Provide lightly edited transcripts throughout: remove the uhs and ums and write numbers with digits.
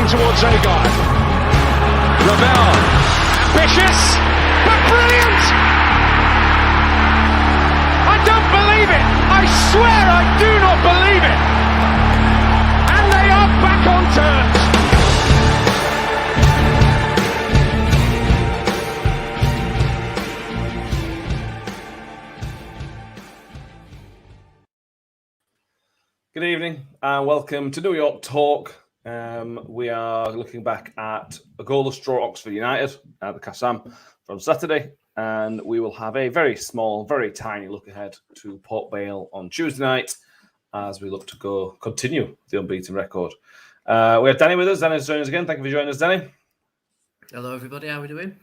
towards Odegaard. Ravel, ambitious, but brilliant! I don't believe it! I swear I do not believe it! And they are back on terms! Good evening and welcome to New York Talk. We are looking back at a goalless draw at Oxford United at the Kassam from Saturday, and we will have a very small, very tiny look ahead to Port Vale on Tuesday night as we look to continue the unbeaten record. We have Danny with us. Danny's joining us again. Thank you for joining us, Danny. Hello, everybody. How are we doing?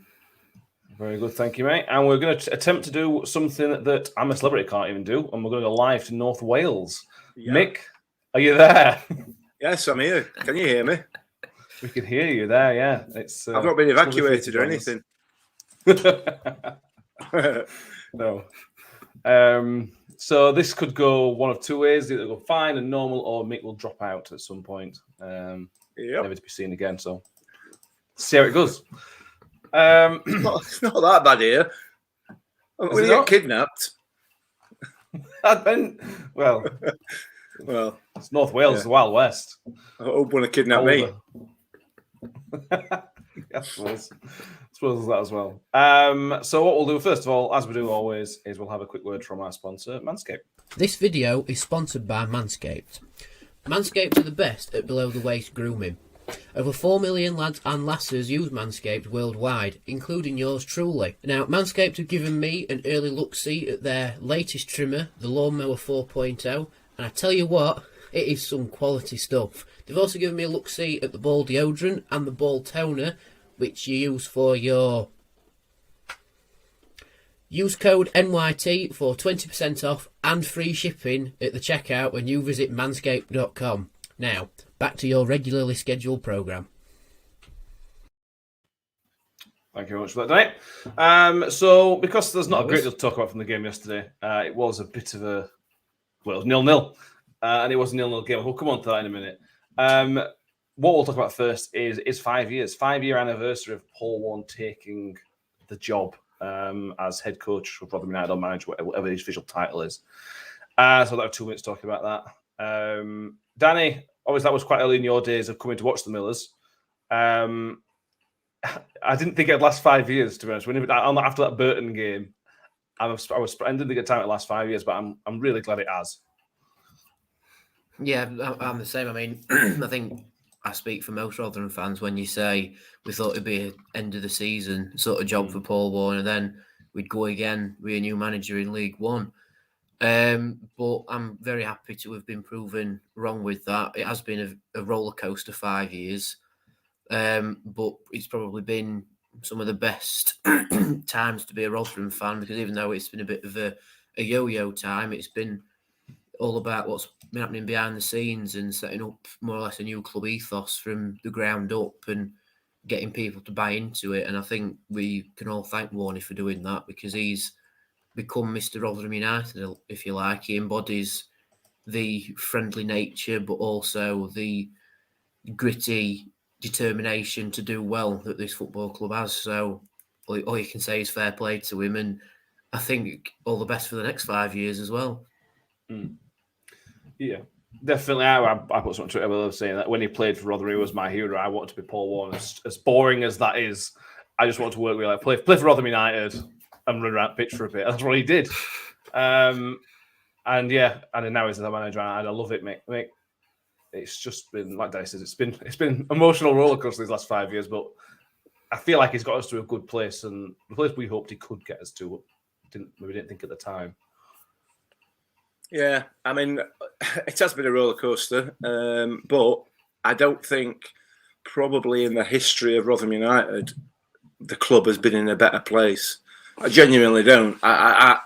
Very good, thank you, mate. And we're going to attempt to do something that I'm a Celebrity can't even do, and we're going to go live to North Wales. Yeah. Mick, are you there? Yes, I'm here. Can you hear me? We can hear you there, yeah. It's I've not been evacuated or anything. No. So this could go one of two ways. Either go fine and normal, or Mick will drop out at some point. Never to be seen again, so see how it goes. It's not that bad here. We get kidnapped. Well, it's North Wales, the Wild West. I hope want to kidnap me. I suppose that as well. So what we'll do first of all, as we do always, is we'll have a quick word from our sponsor, Manscaped. This video is sponsored by Manscaped. Manscaped are the best at below the waist grooming. Over 4 million lads and lasses use Manscaped worldwide, including yours truly. Now, Manscaped have given me an early look-see at their latest trimmer, the Lawnmower 4.0, and I tell you what, it is some quality stuff. They've also given me a look-see at the ball deodorant and the ball toner, which you use for your... Use code NYT for 20% off and free shipping at the checkout when you visit manscaped.com. Now, back to your regularly scheduled programme. Thank you very much for that, Danny. So, because there's not a great deal to talk about from the game yesterday, it was a bit of a... Well, it was 0-0. And it was a 0-0 game. We'll come on to that in a minute. What we'll talk about first is 5 years. 5-year anniversary of Paul Warne taking the job as head coach of Rotherham United or manager, whatever his official title is. So I'll have 2 minutes talking about that. Danny, obviously that was quite early in your days of coming to watch the Millers. I didn't think it'd last 5 years, to be honest. After that Burton game, I didn't think it'd time it last 5 years, but I'm really glad it has. Yeah, I'm the same. I mean, I think I speak for most Rotherham fans when you say we thought it'd be an end of the season sort of job for Paul Warne, and then we'd go again with a new manager in League One. But I'm very happy to have been proven wrong with that. It has been a roller coaster 5 years, but it's probably been some of the best times to be a Rotherham fan, because even though it's been a bit of a yo-yo time, it's been all about what's been happening behind the scenes and setting up more or less a new club ethos from the ground up and getting people to buy into it. And I think we can all thank Warney for doing that, because he's become Mr. Rotherham United, if you like. He embodies the friendly nature, but also the gritty determination to do well that this football club has. So all you can say is fair play to him, and I think all the best for the next 5 years as well. Yeah, definitely. I put something to Twitter saying that when he played for Rotherham, he was my hero. I wanted to be Paul Warne. As boring as that is, I just want to work with play for Rotherham United and run around pitch for a bit. That's what he did. And now he's the manager, and I love it, mate. It's just been, like Dave says, it's been emotional rollercoaster these last 5 years, but I feel like he's got us to a good place, and the place we hoped he could get us to, we didn't think at the time. Yeah, I mean, it has been a roller coaster, but I don't think probably in the history of Rotherham United the club has been in a better place. I genuinely don't. I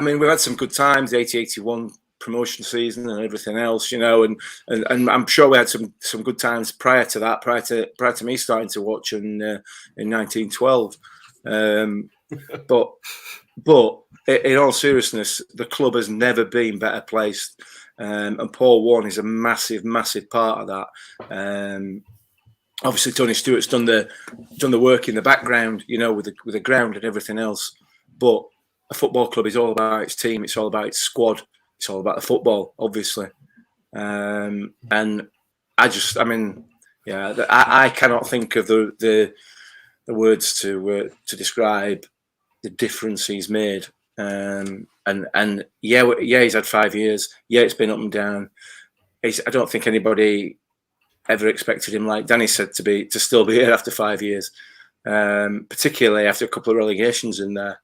mean, we've had some good times, the 80-81 promotion season and everything else, you know, and I'm sure we had some good times prior to that, prior to me starting to watch in 1912. But in all seriousness, the club has never been better placed. And Paul Warne is a massive, massive part of that. Obviously, Tony Stewart's done the work in the background, with the ground and everything else. But a football club is all about its team. It's all about its squad. It's all about the football, obviously. And I cannot think of the words to describe the difference he's made. And he's had 5 years. Yeah, it's been up and down. I don't think anybody ever expected him, like Danny said, to still be here after 5 years, particularly after a couple of relegations in there.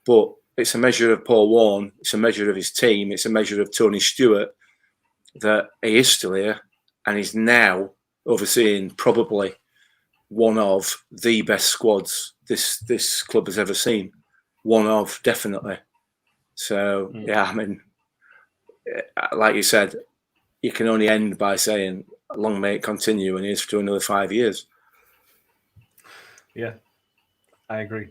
But it's a measure of Paul Warne. It's a measure of his team. It's a measure of Tony Stewart that he is still here and he's now overseeing probably one of the best squads this club has ever seen. One of, definitely. So, yeah, I mean, like you said, you can only end by saying, long may it continue, and here's for another 5 years. Yeah, I agree.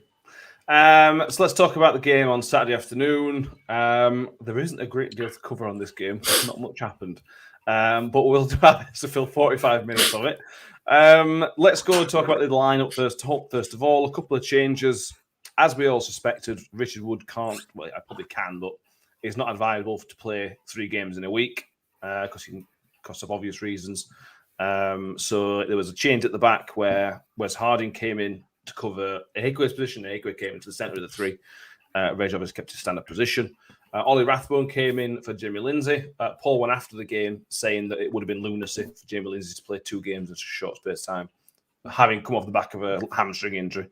So let's talk about the game on Saturday afternoon. There isn't a great deal to cover on this game. Not much happened. But we'll do our best to fill 45 minutes of it. Let's go and talk about the lineup first of all. A couple of changes. As we all suspected, Richard Wood can't, well, I probably can, but it's not advisable to play 3 games in a week because of obvious reasons. So there was a change at the back where Wes Harding came in to cover Ehigwe's position. Ehigwe came into the centre of the 3. Reg obviously kept his stand-up position. Ollie Rathbone came in for Jamie Lindsay. Paul went after the game saying that it would have been lunacy for Jamie Lindsay to play 2 games in a short space of time, having come off the back of a hamstring injury.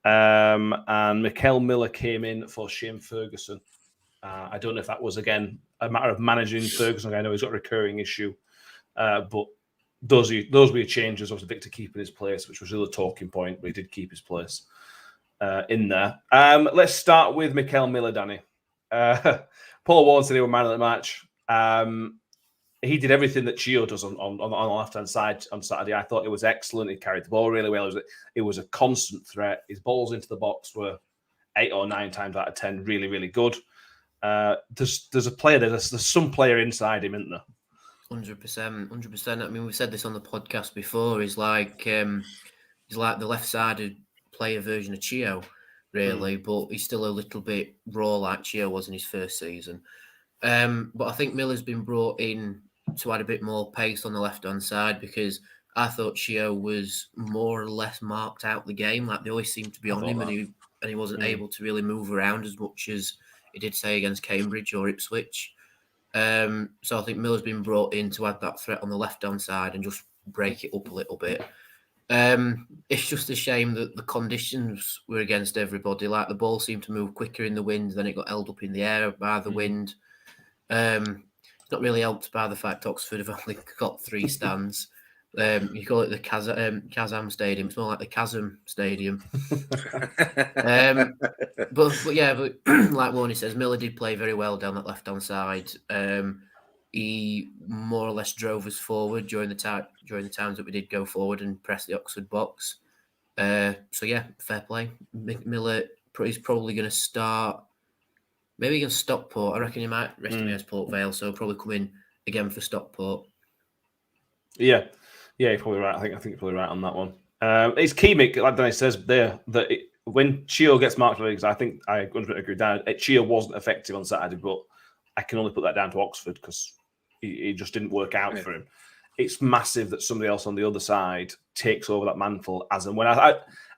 And Mikel Miller came in for Shane Ferguson. I don't know if that was, again, a matter of managing Ferguson. I know he's got a recurring issue. But those were your changes. Obviously, Victor keeping his place, which was the other talking point, but he did keep his place in there. Let's start with Mikel Miller, Danny. Paul Warne said he was man of the match. He did everything that Chio does on the left-hand side on Saturday. I thought it was excellent. He carried the ball really well. It was a constant threat. His balls into the box were 8 or 9 times out of 10 really, really good. There's a player there. There's some player inside him, isn't there? 100%. I mean, we said this on the podcast before. He's like the left-sided player version of Chio, really, but he's still a little bit raw like Chio was in his first season. But I think Miller's been brought in to add a bit more pace on the left-hand side because I thought Chio was more or less marked out the game. Like, they always seemed to be on him and he wasn't able to really move around as much as he did, say, against Cambridge or Ipswich. So I think Miller's been brought in to add that threat on the left-hand side and just break it up a little bit. It's just a shame that the conditions were against everybody. Like, the ball seemed to move quicker in the wind, then it got held up in the air by the wind. It's not really helped by the fact Oxford have only got 3 stands. You call it the Kazam Stadium. It's more like the Chasm Stadium. But like Warney says, Miller did play very well down that left-hand side. He more or less drove us forward during the times that we did go forward and press the Oxford box. So yeah, fair play. Miller is probably going to start. Maybe against Stockport. I reckon he might rest him against Port Vale, so probably come in again for Stockport. Yeah, you're probably right. I think you're probably right on that one. It's key, Mick, like Danny says there, that when Chio gets marked for leagues, I think I 100% agree. Chio wasn't effective on Saturday, but I can only put that down to Oxford because he just didn't work out for him. It's massive that somebody else on the other side takes over that mantle as and when.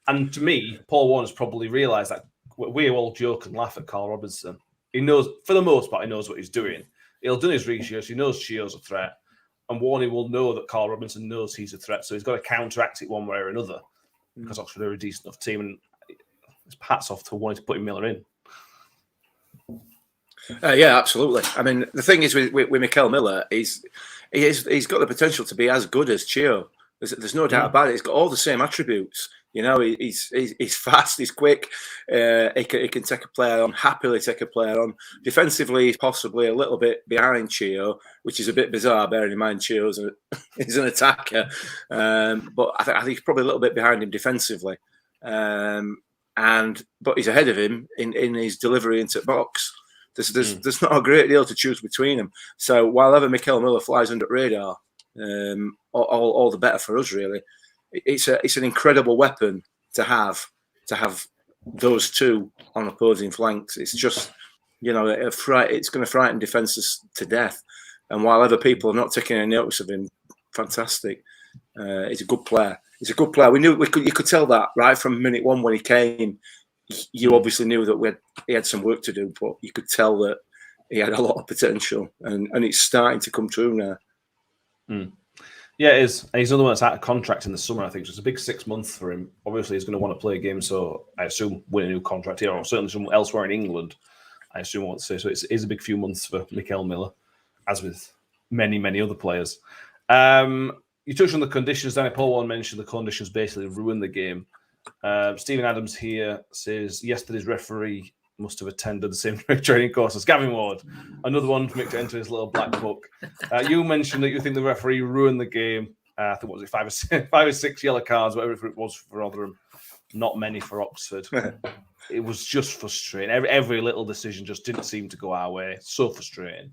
And to me, Paul Warne has probably realised that we all joke and laugh at Carl Robinson. He knows, for the most part, he knows what he's doing. He'll do his research. He knows Chio's a threat. And Warney will know that Carl Robinson knows he's a threat. So he's got to counteract it one way or another because Oxford are a decent enough team. And it's hats off to wanting to put Miller in. Yeah, absolutely. I mean, the thing is with Mikel Miller, he's got the potential to be as good as Chio. There's no doubt about it. He's got all the same attributes. You know, he's fast, he's quick. He can take a player on, happily take a player on. Defensively, he's possibly a little bit behind Chio, which is a bit bizarre, bearing in mind Chio's is an attacker. But I think he's probably a little bit behind him defensively. But he's ahead of him in his delivery into the box. There's not a great deal to choose between them. So while ever Mikel Miller flies under the radar, all the better for us, really. It's an incredible weapon to have those two on opposing flanks. It's just, it's going to frighten defences to death. And while other people are not taking any notice of him, fantastic. He's a good player. You could tell that right from minute one when he came. You obviously knew that he had some work to do, but you could tell that he had a lot of potential, and it's starting to come true now. Yeah, it is. And he's another one that's out of contract in the summer, I think. So it's a big 6 months for him. Obviously, he's going to want to play a game, so I assume win a new contract here, or certainly somewhere elsewhere in England, I assume I want to say. So it is a big few months for Mikel Miller, as with many, many other players. You touched on the conditions. Danny Paul one mentioned the conditions basically ruined the game. Stephen Adams here says yesterday's referee must have attended the same training course as Gavin Ward. Another one to make to enter his little black book. You mentioned that you think the referee ruined the game. I think, what was it, 5 or 6 yellow cards, whatever it was for Rotherham. Not many for Oxford. It was just frustrating. Every little decision just didn't seem to go our way. So frustrating.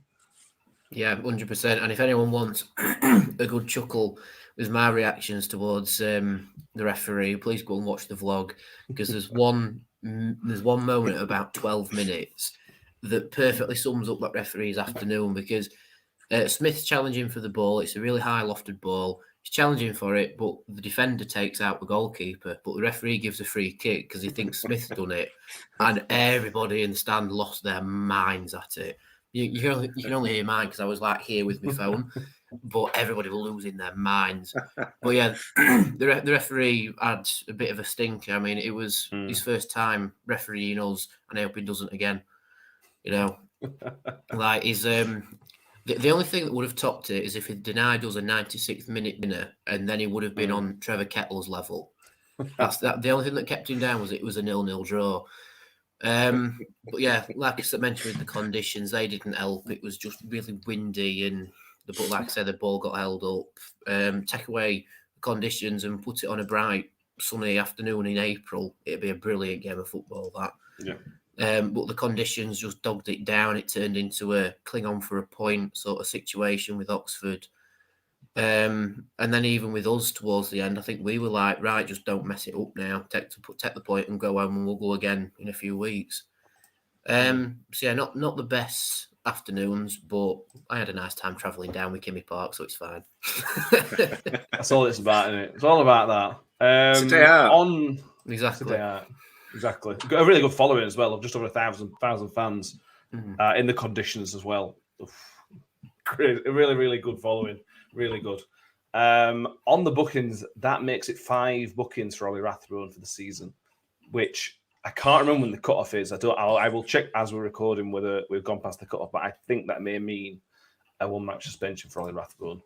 Yeah, 100%. And if anyone wants a good chuckle with my reactions towards the referee, please go and watch the vlog, because there's one moment at about 12 minutes that perfectly sums up that referee's afternoon, because Smith's challenging for the ball. It's a really high lofted ball. He's challenging for it, but the defender takes out the goalkeeper. But the referee gives a free kick because he thinks Smith's done it. And everybody in the stand lost their minds at it. You can only hear mine because I was like here with my phone, but everybody was losing their minds. But yeah, the referee had a bit of a stinker. I mean, it was his first time refereeing us, and I hope he doesn't again. Like he's the only thing that would have topped it is if he denied us a 96th minute winner, and then he would have been on Trevor Kettle's level. The only thing that kept him down was it was a 0-0 draw. But yeah, like I mentioned with the conditions, they didn't help. It was just really windy, and like I said, the ball got held up. Take away the conditions and put it on a bright sunny afternoon in April, it'd be a brilliant game of football. That. Yeah. But the conditions just dogged it down. It turned into a cling on for a point sort of situation with Oxford. And then even with us towards the end, I think we were like, right, just don't mess it up now. Take the point and go home, and we'll go again in a few weeks. So yeah, not the best afternoons, but I had a nice time travelling down with Kimmy Park, so it's fine. That's all it's about, isn't it? It's all about that. It's a day out. Exactly. Exactly. We've got a really good following as well, of just over 1,000 fans in the conditions as well. Great, a really, really good following. Really good. On the bookings, that makes it 5 bookings for Ollie Rathbone for the season, which I can't remember when the cutoff is. I will check as we're recording whether we've gone past the cutoff, but I think that may mean a 1-match suspension for Ollie Rathbone.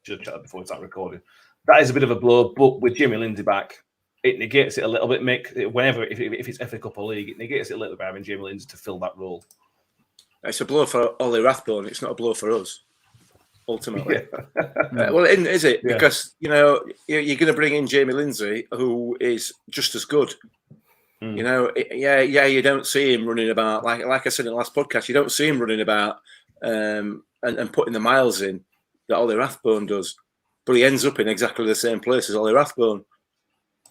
Should check that before we start recording. That is a bit of a blow, but with Jamie Lindsay back, it negates it a little bit, Mick. If it's FA Cup or League, it negates it a little bit by having Jamie Lindsay to fill that role. It's a blow for Ollie Rathbone. It's not a blow for us. Ultimately, well, it isn't, is it? Yeah. Because you're going to bring in Jamie Lindsay, who is just as good. You don't see him running about like I said in the last podcast. You don't see him running about and putting the miles in that Ollie Rathbone does, but he ends up in exactly the same place as Ollie Rathbone,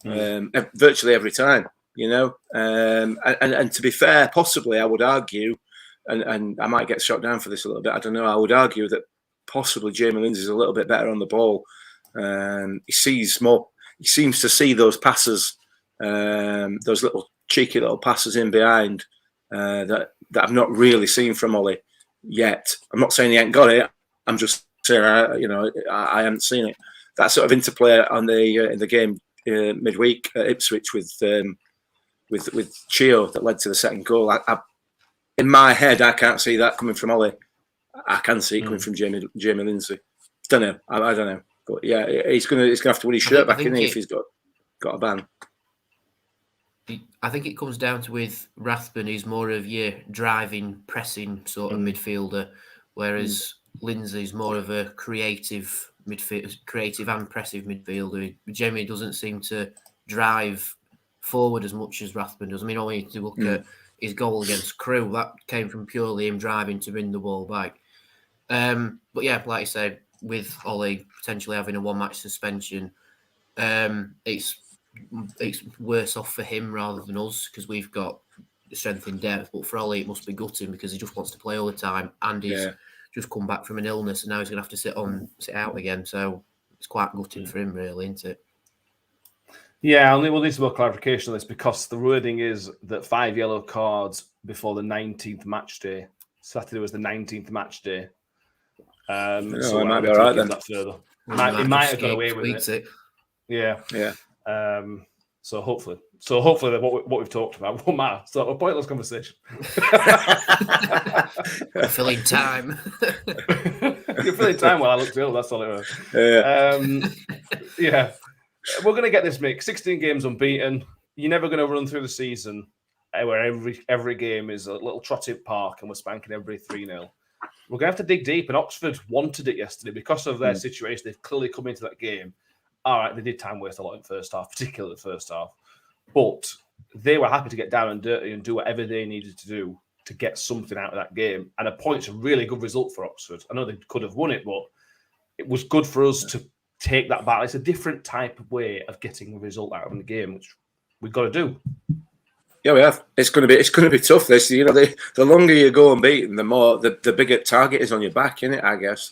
virtually every time. And to be fair, possibly I would argue, and I might get shot down for this a little bit. I don't know. I would argue that possibly Jamie Lindsay is a little bit better on the ball. He sees more. He seems to see those passes, those little cheeky little passes in behind that I've not really seen from Ollie yet. I'm not saying he ain't got it. I'm just saying I haven't seen it. That sort of interplay on in the game midweek at Ipswich with Chio that led to the second goal. In my head, I can't see that coming from Ollie. I can see it coming from Jamie Lindsay. Don't know. I don't know. But yeah, he's gonna have to win his shirt back in if he's got a ban. I think it comes down to with Rathbone, he's more of your driving, pressing sort of midfielder, whereas Lindsay's more of a creative and pressive midfielder. Jamie doesn't seem to drive forward as much as Rathbone does. I mean, all you need to look at his goal against Crewe, that came from purely him driving to win the ball back. But yeah, like I said, with Ollie potentially having a 1-match suspension, it's worse off for him rather than us because we've got strength in depth. But for Ollie, it must be gutting because he just wants to play all the time, and he's just come back from an illness, and now he's going to have to sit out again. So it's quite gutting for him, really, isn't it? Yeah, we'll need some more clarification on this because the wording is that 5 yellow cards before the 19th match day. Saturday was the 19th match day. So it might be all right then. That further. He might have got away with it. Yeah. So hopefully that what we've talked about won't matter. So a pointless conversation. You're filling time. You're filling time while I look ill. That's all it was. Yeah. We're going to get this mix. 16 games unbeaten. You're never going to run through the season where every game is a little trotted park and we're spanking every 3-0. We're going to have to dig deep, and Oxford wanted it yesterday because of their situation. They've clearly come into that game. All right, they did time waste a lot in the first half, particularly the first half. But they were happy to get down and dirty and do whatever they needed to do to get something out of that game. And a point's a really good result for Oxford. I know they could have won it, but it was good for us to take that battle. It's a different type of way of getting a result out of the game, which we've got to do. Yeah, we have. It's going to be tough. This, the longer you go unbeaten, the more the bigger target is on your back, isn't it? I guess.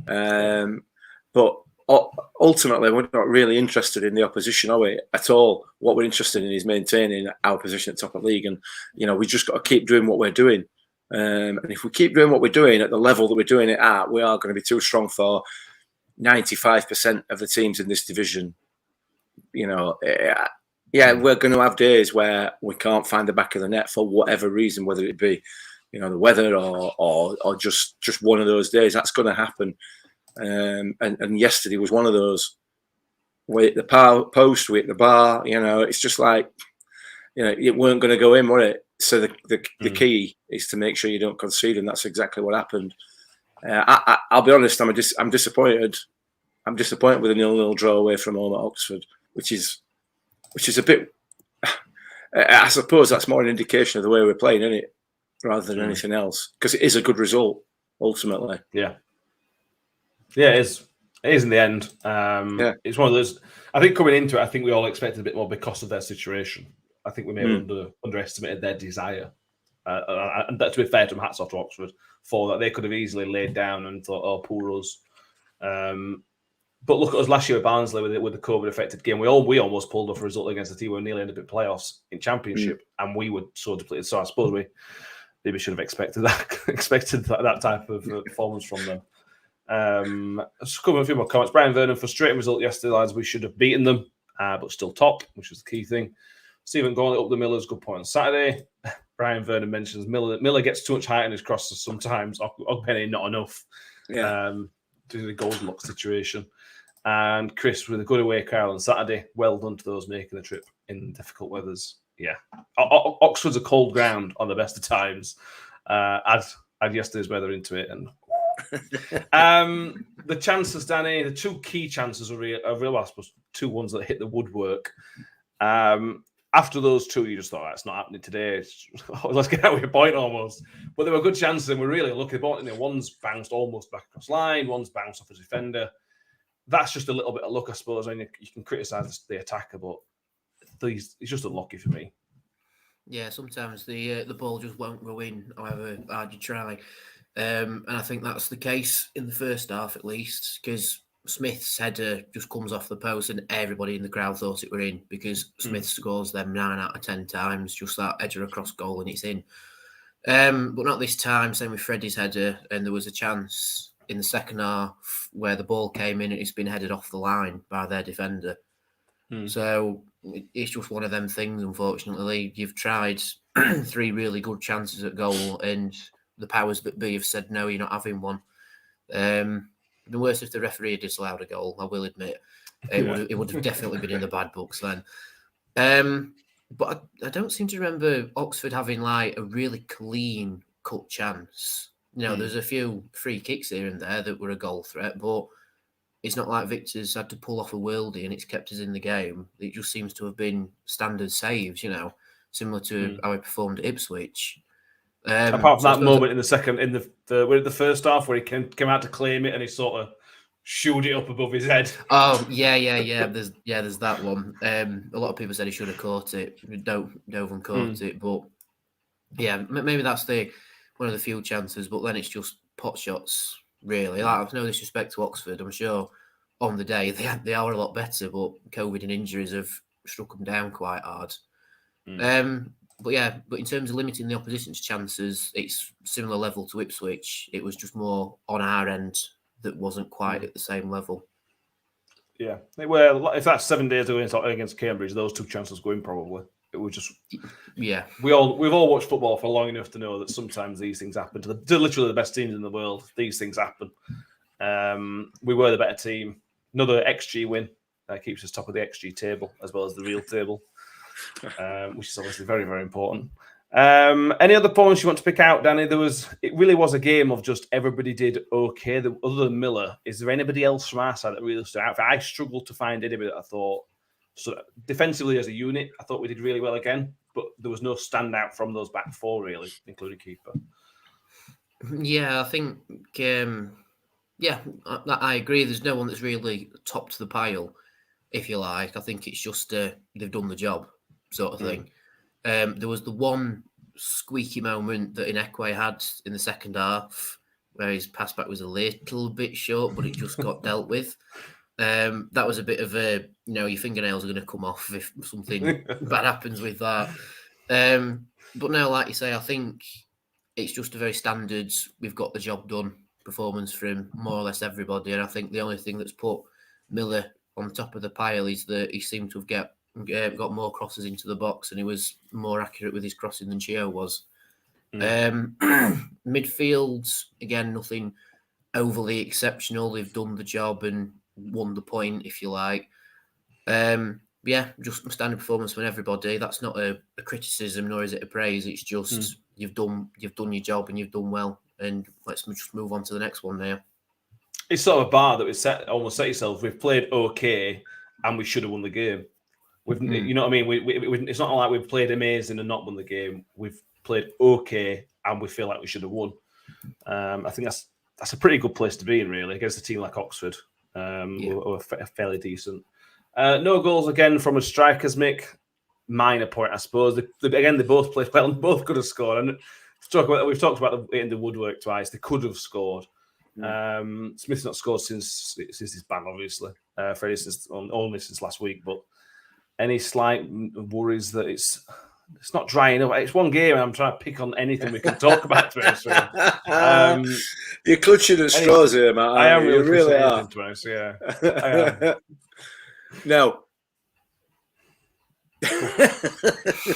But ultimately, we're not really interested in the opposition, are we? At all. What we're interested in is maintaining our position at top of the league, and we just got to keep doing what we're doing. And if we keep doing what we're doing at the level that we're doing it at, we are going to be too strong for 95% of the teams in this division. We're going to have days where we can't find the back of the net for whatever reason, whether it be, the weather or just one of those days. That's going to happen. And yesterday was one of those. We hit the post, we hit the bar. It's just like, it weren't going to go in, were it? So the key is to make sure you don't concede, and that's exactly what happened. I'll be honest. I'm disappointed. I'm disappointed with a 0-0 draw away from home at Oxford, which is a bit. I suppose that's more an indication of the way we're playing, isn't it, rather than anything else? Because it is a good result ultimately. Yeah, it is. It is in the end. It's one of those. I think coming into it, I think we all expected a bit more because of their situation. I think we may have underestimated their desire. And to be fair to them, hats off to Oxford for that. They could have easily laid down and thought, "Oh, poor us." But look at us last year at Barnsley with the COVID-affected game. We almost pulled off a result against the team who nearly ended up in playoffs in Championship, and we were so depleted. So I suppose we maybe should have expected that type of performance from them. Let's cover a few more comments. Brian Vernon, frustrating result yesterday, lads. We should have beaten them, but still top, which was the key thing. Stephen Gorley up the Miller's good point on Saturday. Brian Vernon mentions Miller gets too much height in his crosses sometimes. Ogpenny not enough. Due to the Goldlock situation. And Chris with a good away crowd on Saturday. Well done to those making the trip in difficult weathers. Yeah. Oxford's a cold ground on the best of times. Add yesterday's weather into it. And the chances, Danny, the two key chances are real, I suppose, two ones that hit the woodwork. After those two, you just thought, that's not happening today. Let's get out with a point almost. But there were good chances, and we're really lucky. One's bounced almost back across line, one's bounced off a defender. That's just a little bit of luck, I suppose. I mean, you can criticise the attacker, but it's just unlucky for me. Yeah, sometimes the ball just won't go in, however hard you try. And I think that's the case in the first half, at least, because Smith's header just comes off the post and everybody in the crowd thought it were in because Smith scores them 9 out of 10 times, just that header across goal and it's in. But not this time, same with Freddie's header, and there was a chance in the second half where the ball came in and it's been headed off the line by their defender. So it's just one of them things, unfortunately. You've tried 3 really good chances at goal and the powers that be have said, no, you're not having one. It'd be worse if the referee had disallowed a goal, I will admit. It would have definitely been in the bad books then. But I don't seem to remember Oxford having like a really clean cut chance. There's a few free kicks here and there that were a goal threat, but it's not like Victor's had to pull off a worldie and it's kept us in the game. It just seems to have been standard saves, similar to how he performed at Ipswich. Apart from that moment in the first half where he came out to claim it and he sort of shooed it up above his head. Oh yeah. There's that one. A lot of people said he should have caught it. Dovan caught it, but yeah, maybe that's one of the few chances. But then it's just pot shots, really. Like, no disrespect to Oxford, I'm sure on the day they are a lot better, but COVID and injuries have struck them down quite hard. But in terms of limiting the opposition's chances, it's similar level to Ipswich. It was just more on our end that wasn't quite at the same level. Yeah, well, if that's 7 days ago against Cambridge, those 2 chances go in probably. It was just we've all watched football for long enough to know that sometimes these things happen to literally the best teams in the world. These things happen. We were the better team. Another XG win keeps us top of the XG table as well as the real table. Which is obviously very, very important. Any other points you want to pick out, Danny? It really was a game of just everybody did okay. Other than Miller, is there anybody else from our side that really stood out? I struggled to find anybody that I thought, so defensively as a unit, I thought we did really well again, but there was no standout from those back 4 really, including keeper. Yeah, I think. I agree. There's no one that's really top to the pile, if you like. I think it's just they've done the job, sort of thing. There was the one squeaky moment that Inekwe had in the second half, where his pass back was a little bit short, but it just got dealt with. That was a bit of your fingernails are going to come off if something bad happens with that. But no, like you say, I think it's just a very standard, we've got the job done performance from more or less everybody. And I think the only thing that's put Miller on top of the pile is that he seemed to have got more crosses into the box and he was more accurate with his crossing than Chio was. Midfield, again, nothing overly exceptional. They've done the job and won the point, if you like. Just a standard performance from everybody. That's not a criticism, nor is it a praise. It's just you've done your job and you've done well. And let's just move on to the next one now. It's sort of a bar that we almost set yourself. We've played okay, and we should have won the game. You know what I mean? It's not like we've played amazing and not won the game. We've played okay, and we feel like we should have won. I think that's a pretty good place to be in, really, against a team like Oxford, who are fairly decent. No goals again from a strikers, Mick. Minor point, I suppose. They both played well and both could have scored. And we've talked about in the woodwork twice. They could have scored. Smith's not scored since his ban, obviously. Freddie only since last week. But any slight worries that it's not drying up. It's one game, and I'm trying to pick on anything we can talk about today. You're clutching at straws here, Matt. I am really, you really are. Yeah, I am. No.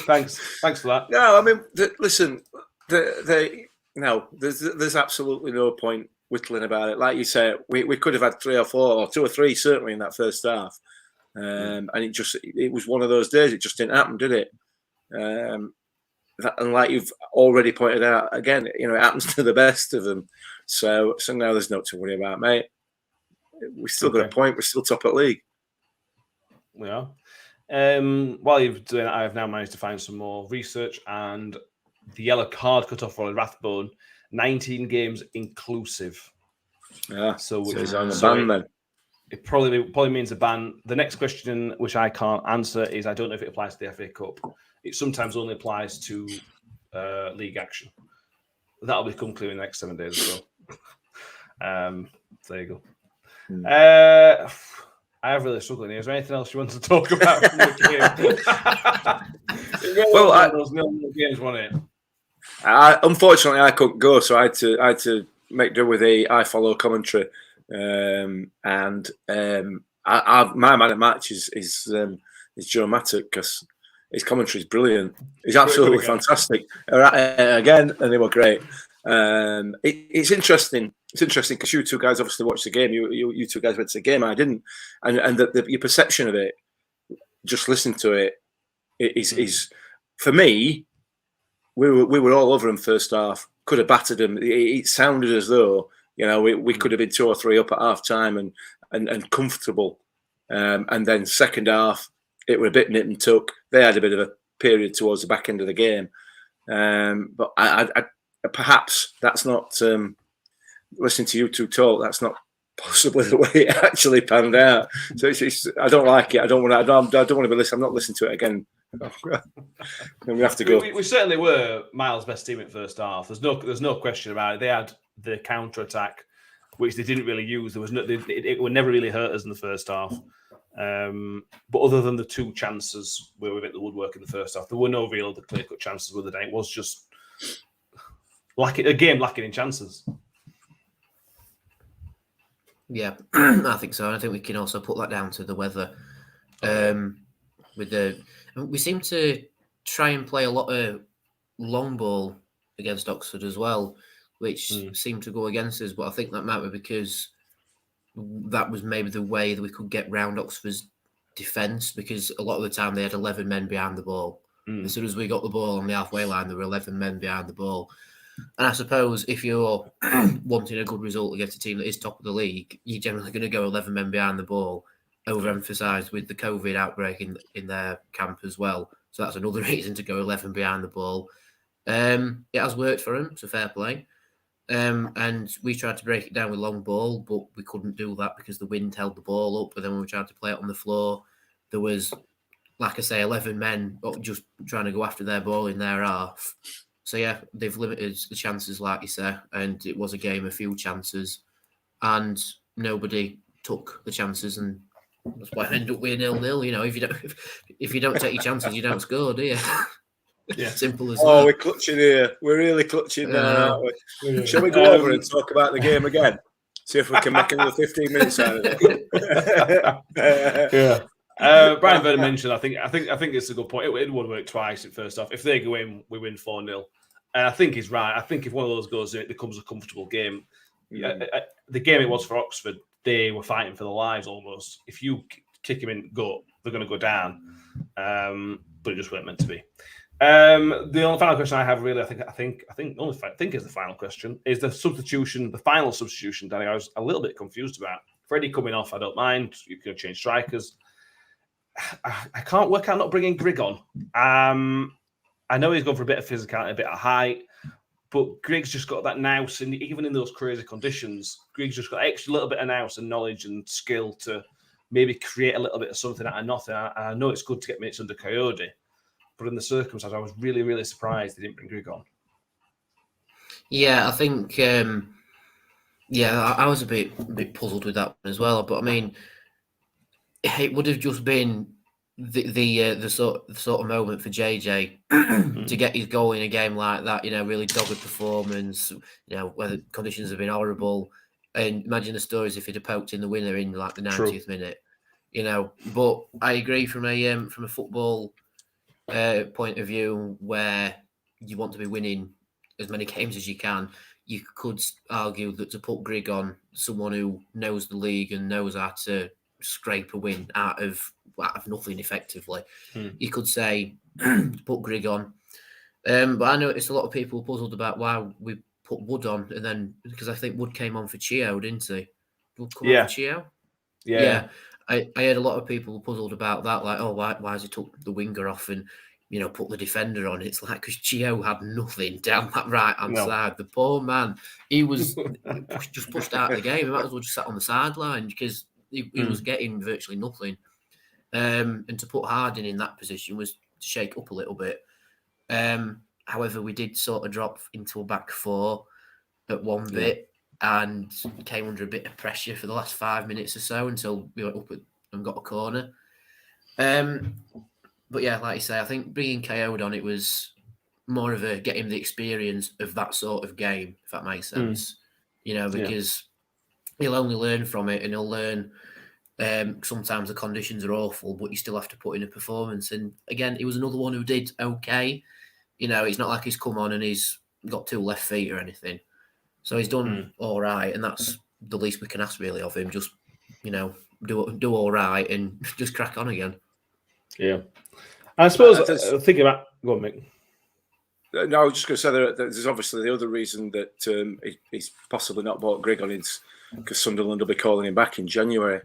Thanks for that. No, I mean, listen. There's absolutely no point whittling about it. Like you say, we could have had 3 or 4 or 2 or 3 certainly in that first half, and it was one of those days. It just didn't happen, did it? And like you've already pointed out, again, it happens to the best of them. So now there's no to worry about, mate. We still got a point. We're still top at league. We are. While you've doing that, I have now managed to find some more research, and the yellow card cut off for Rathbone, 19 games inclusive. Yeah, so he's on the ban then. It probably means a ban. The next question, which I can't answer, is I don't know if it applies to the FA Cup. It sometimes only applies to league action. That'll become clear in the next 7 days or so. There you go. I have really struggling here. Is there anything else you want to talk about from the game? Well, those nil-nil games, wasn't it? Unfortunately, I couldn't go, so I had to make do with I follow commentary, and my man at match is Joe Mattock, because his commentary is brilliant. He's absolutely fantastic. Again, and they were great. It's interesting. It's interesting because you two guys obviously watched the game. You two guys went to the game. I didn't, and your perception of it, just listening to it, is for me. We were all over them first half. Could have battered them. It sounded as though we could have been 2 or 3 up at half time and comfortable. And then second half, it was a bit nip and tuck. They had a bit of period towards the back end of the game. But I perhaps that's not listening to you two talk. That's not possibly the way it actually panned out. So I don't like it. I don't want to be listening. I'm not listening to it again. We have to go. We certainly were Miles' best team in first half. There's no question about it. They had the counter attack, which they didn't really use. It would never really hurt us in the first half. But other than the 2 chances where we went the woodwork in the first half, there were no real clear-cut chances with the day. It was just a game lacking in chances. Yeah, I think so. And I think we can also put that down to the weather. We seem to try and play a lot of long ball against Oxford as well, which seemed to go against us. But I think that might be because that was maybe the way that we could get round Oxford's defence, because a lot of the time they had 11 men behind the ball. As soon as we got the ball on the halfway line, there were 11 men behind the ball. And I suppose if you're wanting a good result against a team that is top of the league, you're generally going to go 11 men behind the ball, overemphasised with the COVID outbreak in their camp as well. So that's another reason to go 11 behind the ball. It has worked for them, so fair play. And we tried to break it down with long ball, but we couldn't do that because the wind held the ball up. But then when we tried to play it on the floor, there was, like I say, 11 men just trying to go after their ball in their half. So, yeah, they've limited the chances, like you say, and it was a game of few chances, and nobody took the chances, and that's why I ended up with 0-0. You know, if you don't take your chances, you don't score, do you? Yeah, simple as that. We're clutching here. We're really clutching now, aren't we? Yeah. Shall we go over and talk about the game again? See if we can make another 15 minutes out of it. Brian Vernon mentioned. I think it's a good point. It would work twice at first off. If they go in, we win 4-0. And I think he's right. I think if one of those goes in, it becomes a comfortable game. The game it was for Oxford, they were fighting for their lives almost. If you kick him in, they're going to go down. But it just weren't meant to be. The only final question I have, really, I think is the final question, is the final substitution, Danny. I was a little bit confused about. Freddie coming off, I don't mind. You can change strikers. I can't work out not bringing Grigg on. I know he's gone for a bit of physicality, a bit of height, but Grigg's just got that nous, and even in those crazy conditions, Grigg's just got extra little bit of nous and knowledge and skill to maybe create a little bit of something out of nothing. I know it's good to get minutes under Coyote, but in the circumstances, I was really, really surprised they didn't bring Grigg on. Yeah, I think, I was a bit puzzled with that one as well. But I mean, it would have just been the sort of moment for JJ to get his goal in a game like that. You know, really dogged performance. You know, where the conditions have been horrible. And imagine the stories if he'd have poked in the winner in like the 90th minute. You know, but I agree from a football point of view, where you want to be winning as many games as you can. You could argue that to put Grigg on, someone who knows the league and knows how to scrape a win out of nothing effectively, you could say put Grigg on. But I noticed a lot of people puzzled about why we put Wood on, and then because I think Wood came on for Chio, didn't he? Wood come on for Chio? Yeah. I heard a lot of people puzzled about that, like, oh, why has he took the winger off and, you know, put the defender on? It's like, because Chio had nothing down that right-hand side. The poor man, he was just pushed out of the game. He might as well just sat on the sideline because he was getting virtually nothing. And to put Harding in that position was to shake up a little bit. However, we did sort of drop into a back four at one bit and came under a bit of pressure for the last 5 minutes or so until we went up and got a corner. But yeah, like you say, I think bringing KO'd on, it was more of a get him the experience of that sort of game, if that makes sense. You know, because he'll only learn from it, and he'll learn sometimes the conditions are awful, but you still have to put in a performance. And again, he was another one who did okay. You know, it's not like he's come on and he's got 2 left feet or anything. So he's done all right, and that's the least we can ask really of him. Just, you know, do all right and just crack on again. Yeah. I suppose thinking about... Go on, Mick. No, I was just going to say there's obviously the other reason that he's possibly not bought Grigg on is because Sunderland will be calling him back in January.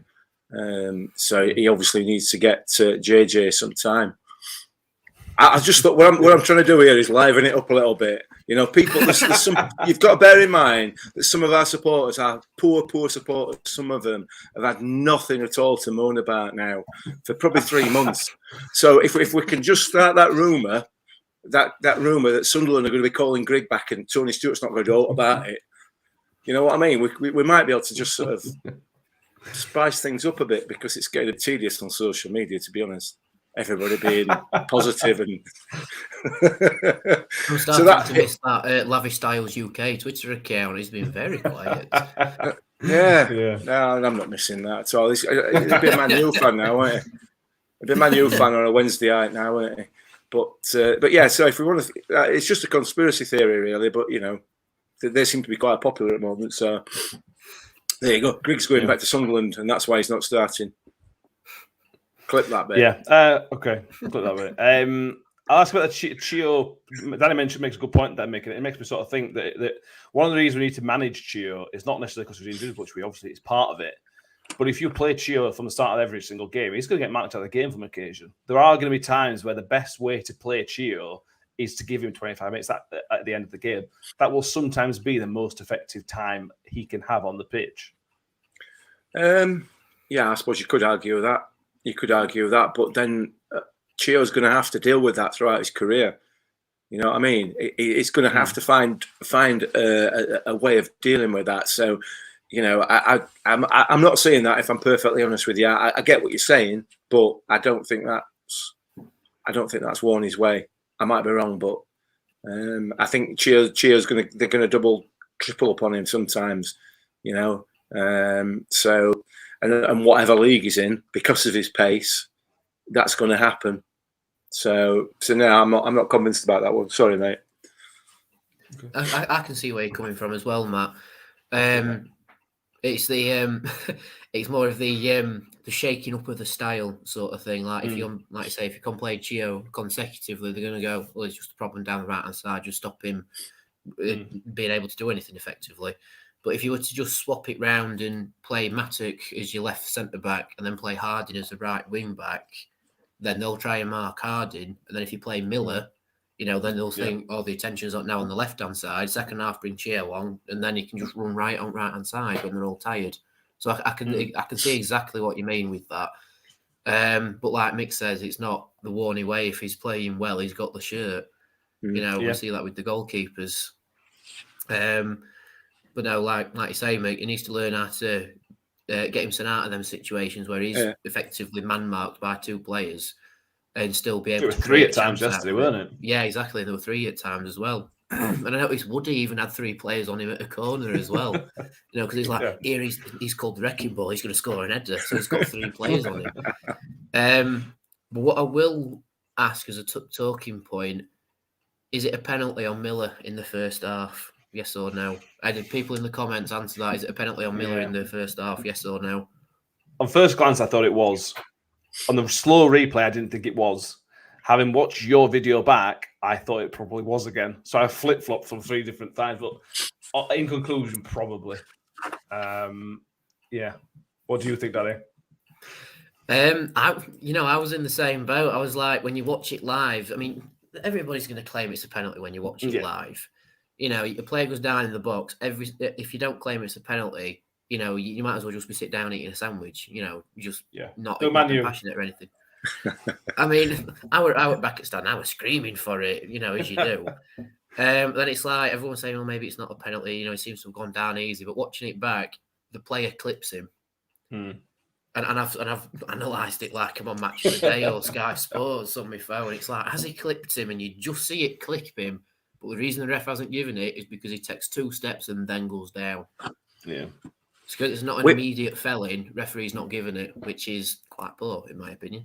So he obviously needs to get JJ some time. I just thought what I'm trying to do here is liven it up a little bit. You know, people. There's some. You've got to bear in mind that some of our supporters are poor supporters. Some of them have had nothing at all to moan about now for probably 3 months. So if we can just start that rumor, that Sunderland are going to be calling Grigg back and Tony Stewart's not going to do about it. You know what I mean? We might be able to just sort of spice things up a bit because it's getting tedious on social media, to be honest. Everybody being positive and I'm starting to miss that Lavish Styles UK Twitter account. He's been very quiet. Yeah. No, I'm not missing that at all. He'd be a Man U fan now, won't he? He'd be a Man U fan on a Wednesday night now, won't he? But yeah. So if we want to, it's just a conspiracy theory, really. But you know, they seem to be quite popular at the moment. So there you go. Grigg's going back to Sunderland, and that's why he's not starting. Clip that bit. Yeah. Okay. Clip that bit. I'll ask about the Chio. Danny makes a good point. That it makes me sort of think that one of the reasons we need to manage Chio is not necessarily because he's injured, which we obviously is part of it. But if you play Chio from the start of every single game, he's going to get marked out of the game from occasion. There are going to be times where the best way to play Chio is to give him 25 minutes at the end of the game. That will sometimes be the most effective time he can have on the pitch. Yeah, I suppose you could argue that. But then Chio's going to have to deal with that throughout his career. You know what I mean? He's going to have to find a way of dealing with that. So, you know, I'm not saying that, if I'm perfectly honest with you. I get what you're saying, but I don't think that's worn his way. I might be wrong, but I think Chio's they're going to double, triple upon him sometimes. You know, so. And whatever league he's in, because of his pace, that's going to happen. So now I'm not convinced about that one. Sorry, mate. I can see where you're coming from as well, Matt. It's the it's more of the shaking up of the style sort of thing. Like if you can play Chio consecutively, they're going to go, well, it's just a problem down the right hand side, just stop him being able to do anything effectively. But if you were to just swap it round and play Matic as your left centre back and then play Harding as the right wing back, then they'll try and mark Harding. And then if you play Miller, you know, then they'll think, the attention's now on the left hand side. Second half, bring Chio on, and then he can just run right on right hand side when they're all tired. So I can see exactly what you mean with that. But like Mick says, it's not the Warney way. If he's playing well, he's got the shirt. You know, we see that with the goalkeepers. But no, like you say, mate, he needs to learn how to get himself out of them situations where he's effectively man-marked by two players and still be able to three at times yesterday, weren't it? Yeah, exactly. There were three at times as well. And I noticed Woody even had three players on him at a corner as well. You know, because he's like, here he's called the Wrecking Ball, he's going to score an header. So he's got three players on him. But what I will ask as a talking point, is it a penalty on Miller in the first half? Yes or no? I did people in the comments answer that. Is it a penalty on Miller in the first half? Yes or no? On first glance, I thought it was. On the slow replay, I didn't think it was. Having watched your video back, I thought it probably was again. So I flip-flopped from three different times. But in conclusion, probably. Yeah. What do you think, Danny? I was in the same boat. I was like, when you watch it live, I mean, everybody's going to claim it's a penalty when you watch it live. You know, a player goes down in the box. If you don't claim it's a penalty, you know, you might as well just be sitting down eating a sandwich. You know, just not passionate or anything. I mean, I went back at stand. I was screaming for it. You know, as you do. Then it's like everyone's saying, "Well, maybe it's not a penalty." You know, it seems to have gone down easy. But watching it back, the player clips him, and I've analysed it like I'm on Match of the Day or Sky Sports on my phone. It's like, has he clipped him? And you just see it clip him. But the reason the ref hasn't given it is because he takes 2 steps and then goes down. Yeah. It's because it's not an immediate felling. Referee's not giving it, which is quite poor, in my opinion.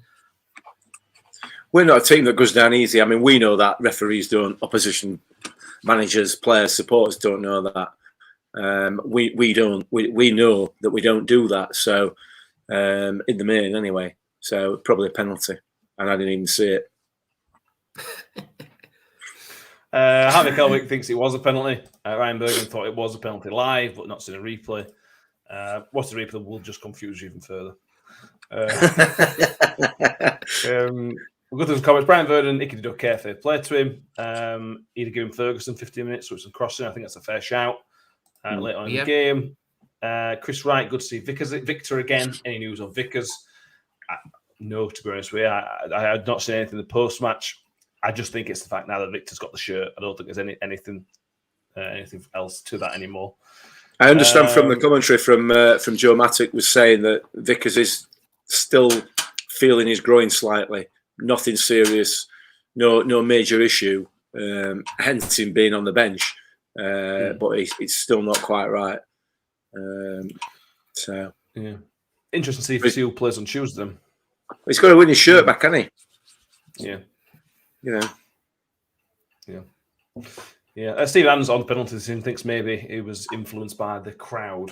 We're not a team that goes down easy. I mean, we know that. Referees don't. Opposition managers, players, supporters don't know that. We don't. We know that we don't do that. So, in the main, anyway. So, probably a penalty. And I didn't even see it. Harvey Kelwick thinks it was a penalty. Ryan Bergen thought it was a penalty live, but not seen a replay. Watch the replay will just confuse you even further. We'll go through some comments. Brian Vernon, Icky did okay, fair play to him. He'd give him Ferguson 15 minutes, so it's some crossing. I think that's a fair shout. Later on in the game. Chris Wright, good to see Victor again. Any news on Vickers? No, to be honest with you. I had not seen anything in the post-match. I just think it's the fact now that Victor's got the shirt. I don't think there's anything else to that anymore. I understand from the commentary from Joe Mattick was saying that Vickers is still feeling his groin slightly. Nothing serious, no major issue. Hence him being on the bench, but it's still not quite right. So yeah, interesting to see if Seal plays on Tuesday. Then he's got to win his shirt back, hasn't he? Yeah, you know. Yeah. Steve Adams on penalties thinks maybe he was influenced by the crowd.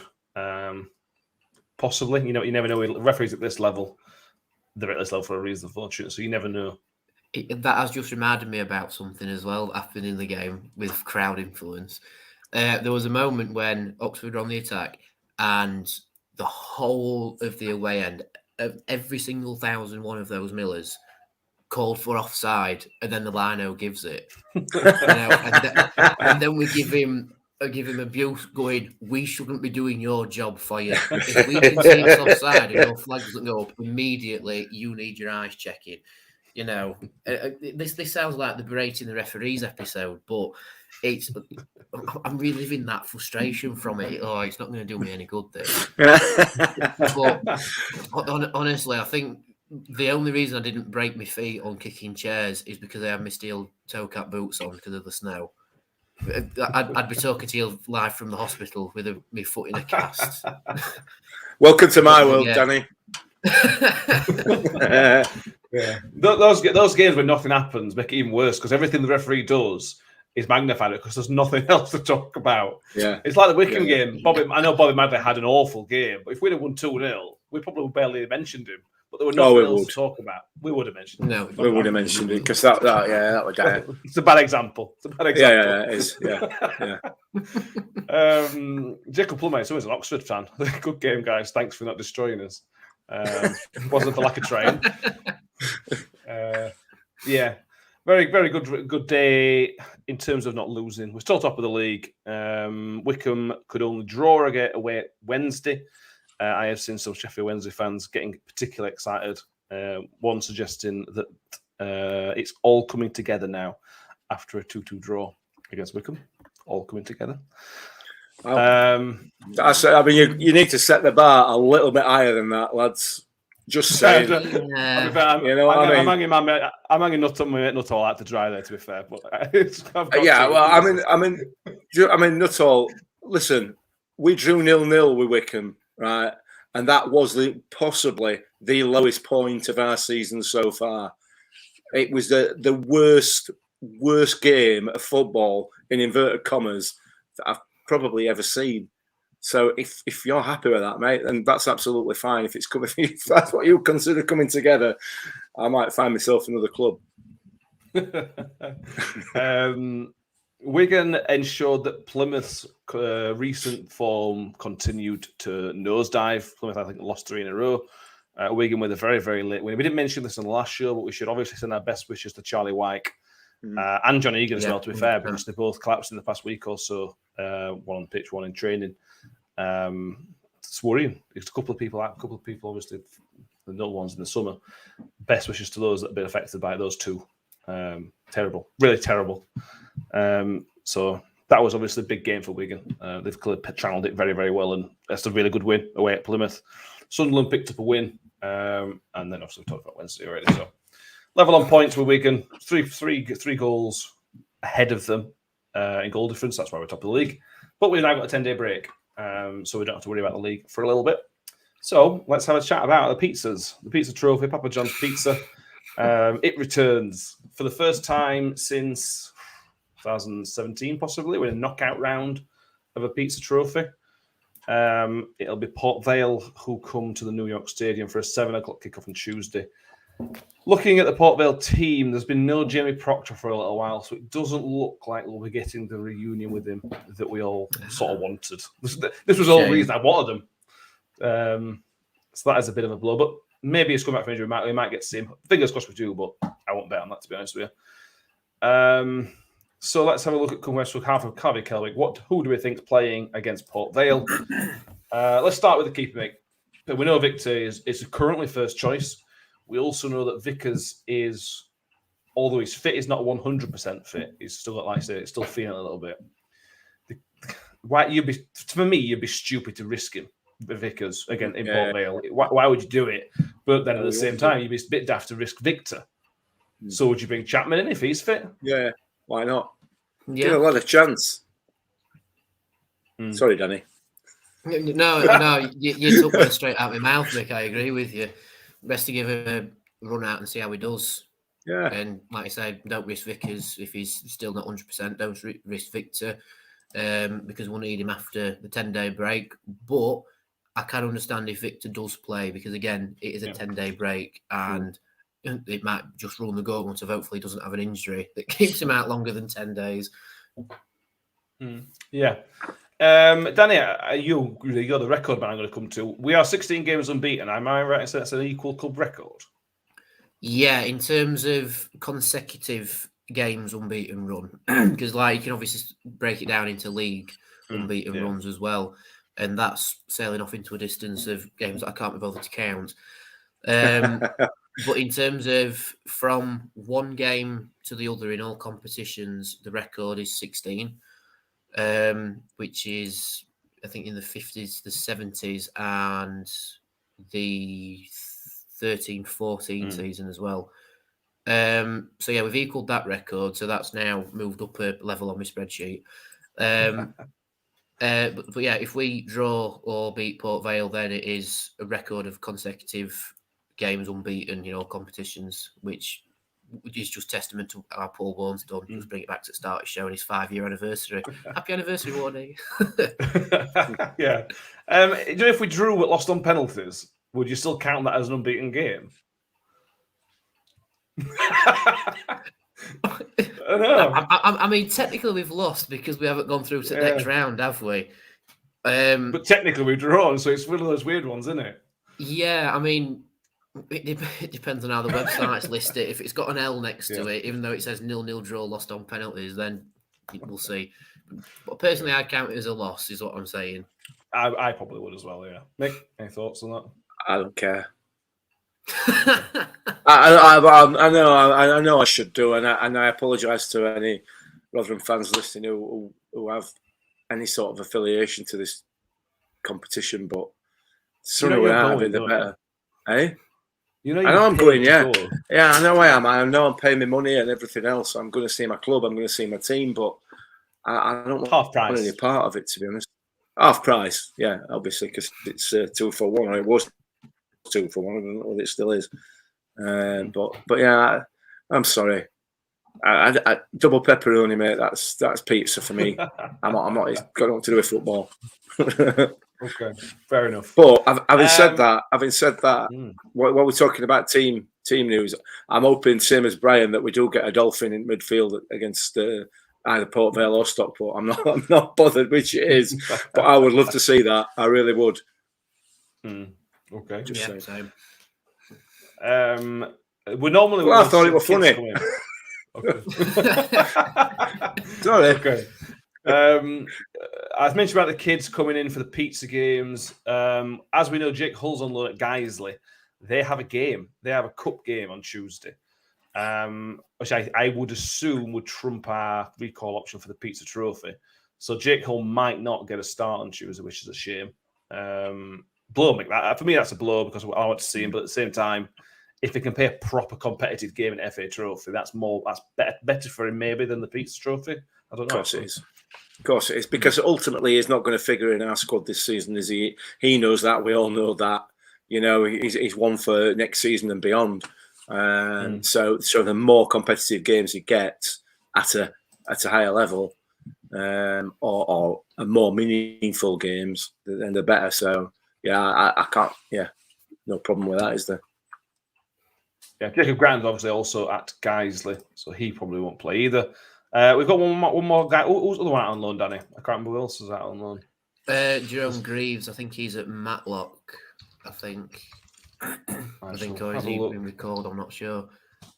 Possibly, you never know. Referees at this level, they're at this level for a reason, unfortunately. So you never know. That has just reminded me about something as well happening in the game with crowd influence. There was a moment when Oxford were on the attack and the whole of the away end, every single 1,001 of those Millers called for offside, and then the lino gives it. And then we give him abuse going, we shouldn't be doing your job for you. If we can see it's offside and your flag doesn't go up, immediately you need your eyes checking. This sounds like the berating the referees episode, but I'm reliving that frustration from it. Oh, it's not going to do me any good, this. But honestly, I think the only reason I didn't break my feet on kicking chairs is because I had my steel toe cap boots on because of the snow. I'd be talking to you live from the hospital with my foot in a cast. Welcome to my world, Danny. Yeah. Those games where nothing happens make it even worse because everything the referee does is magnified because there's nothing else to talk about. Yeah, it's like the Wickham game. I know Bobby Madley had an awful game, but if we'd have won 2-0, we probably barely mentioned him. But there were nothing else to talk about. We would have mentioned him. No, we would have mentioned it because that would die. It's a bad example. Yeah, it is. Yeah. Jacob Plummer, so he's an Oxford fan. Good game, guys. Thanks for not destroying us. Wasn't for lack of trying. Very, very good day in terms of not losing. We're still top of the league. Wickham could only draw away at Wednesday. I have seen some Sheffield Wednesday fans getting particularly excited. One suggesting that it's all coming together now after a 2-2 draw against Wickham. All coming together. Well, you need to set the bar a little bit higher than that, lads. Just saying. I'm hanging nuts on my Nuttall out to dry there. To be fair, but Nuttall. Listen, we drew 0-0 with Wickham, right, and that was possibly the lowest point of our season so far. It was the worst game of football in inverted commas that I've probably ever seen. So if you're happy with that, mate, then that's absolutely fine. If that's what you consider coming together, I might find myself another club. Wigan ensured that Plymouth's recent form continued to nosedive. Plymouth, I think, lost 3 in a row. Wigan with a very, very late win. We didn't mention this in the last show, but we should obviously send our best wishes to Charlie Wyke and John Egan as well, to be fair, because they both collapsed in the past week or so. One on pitch, one in training. It's worrying. It's a couple of people obviously, the no ones in the summer. Best wishes to those that have been affected by those two. Terrible, really terrible. So that was obviously a big game for Wigan. They've clearly channeled it very, very well, and that's a really good win away at Plymouth. Sunderland picked up a win, and then obviously we talked about Wednesday already. So level on points with Wigan, three goals ahead of them in goal difference. That's why we're top of the league. But we've now got a 10-day break, so we don't have to worry about the league for a little bit. So let's have a chat about the pizzas. The pizza trophy, Papa John's Pizza. It returns for the first time since 2017, possibly. We're in a knockout round of a pizza trophy. It'll be Port Vale who come to the New York Stadium for a 7 o'clock kickoff on Tuesday. Looking at the Port Vale team, there's been no Jamie Proctor for a little while, so it doesn't look like we'll be getting the reunion with him that we all sort of wanted. This was the whole reason I wanted him. So that is a bit of a blow, but maybe he's coming back from injury. We might get to see him. Fingers crossed we do, but I won't bet on that, to be honest with you. So let's have a look at Cumberland with Harvey Kelwick. Who do we think is playing against Port Vale? Let's start with the keeper, mate. We know Victor is currently first choice. We also know that Vickers is, although he's fit, he's not 100% fit. He's still, like I say, it's still feeling a little bit. For me, you'd be stupid to risk him, Vickers, again in Port Vale. Why would you do it? But then at the same time, you'd be a bit daft to risk Victor. So would you bring Chapman in if he's fit? Yeah, why not? Yeah. Give a lot of chance. Sorry, Danny. No, you took one straight out of my mouth, Mick. I agree with you. Best to give him a run out and see how he does. Yeah. And like I said, don't risk Vickers if he's still not 100%. Don't risk Victor because we'll need him after the 10-day break. But I can understand if Victor does play because, again, it is a 10-day break and it might just run the gauntlet of hopefully he doesn't have an injury that keeps him out longer than 10 days. Yeah. Danny, you're the record man I'm going to come to. We are 16 games unbeaten. Am I right in saying that's an equal club record? Yeah, in terms of consecutive games unbeaten run, because like you can obviously break it down into league unbeaten runs as well, and that's sailing off into a distance of games that I can't be bothered to count. But in terms of from one game to the other in all competitions, the record is 16, which is, I think, in the 50s, the 70s, and the 13-14 season as well. So yeah, we've equaled that record, so that's now moved up a level on my spreadsheet. But yeah, if we draw or beat Port Vale, then it is a record of consecutive games unbeaten, competitions, which is just testament to how Paul Warren's done. Just bring it back to the start of showing his 5-year anniversary. Happy anniversary, Warney. Yeah. If we drew but lost on penalties, would you still count that as an unbeaten game? I know. I mean, technically we've lost because we haven't gone through to the next round, have we? But technically we've drawn, so it's one of those weird ones, isn't it? Yeah, I mean, it depends on how the websites list it. If it's got an L next to it, even though it says 0-0 draw lost on penalties, then we'll see. But personally, I'd count it as a loss, is what I'm saying. I probably would as well, yeah. Mick, any thoughts on that? I don't care. I know I should do, and I apologise to any Rotherham fans listening who have any sort of affiliation to this competition, but sooner we're having the better. Eh? I know I'm going, yeah. Yeah, I know I am. I know I'm paying my money and everything else. I'm going to see my club, I'm going to see my team, but I don't want any part of it, to be honest. Half price, yeah, obviously, because it's 2 for 1, or it was 2 for 1. I don't know what it still is. But yeah, I'm sorry. I double pepperoni, mate. That's pizza for me. I'm not. It's got nothing to do with football. Okay, fair enough. But having said that, what we're talking about team news, I'm hoping, same as Brian, that we do get a Dolphin in midfield against either Port Vale or Stockport. I'm not bothered which it is, but I would love to see that. I really would. Okay, just same. We normally. Well, I thought it was funny. Okay. Sorry. Okay. I mentioned about the kids coming in for the pizza games. As we know, Jake Hull's on loan at Guiseley. They have a game. They have a cup game on Tuesday, which I would assume would trump our recall option for the pizza trophy. So Jake Hull might not get a start on Tuesday, which is a shame. Blow, Mick. For me, that's a blow because I want to see him. But at the same time, if they can play a proper competitive game in FA Trophy, that's better for him maybe than the pizza trophy. I don't know. Of course it is, because ultimately he's not going to figure in our squad this season, is he? He knows that. We all know that. He's one for next season and beyond. So the more competitive games he gets at a higher level, or more meaningful games, then the better. So yeah, I can't. Yeah, no problem with that, is there? Yeah, Jacob Grant's obviously also at Guiseley, so he probably won't play either. We've got one more guy. Who's the other one out on loan, Danny? I can't remember who else is out on loan. Jerome Greaves. I think he's at Matlock. I think. I think he's been recalled. I'm not sure.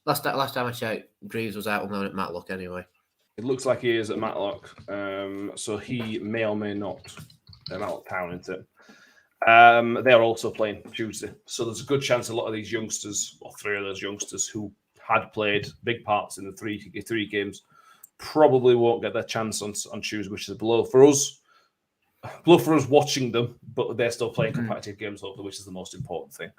Last time I checked, Greaves was out on loan at Matlock anyway. It looks like he is at Matlock, so he may or may not. Matlock Town, isn't it? They are also playing Tuesday, so there's a good chance a lot of these youngsters, or three of those youngsters who had played big parts in the three games, probably won't get their chance on Tuesday, which is a blow for us. Blow for us watching them, but they're still playing competitive games, hopefully, which is the most important thing.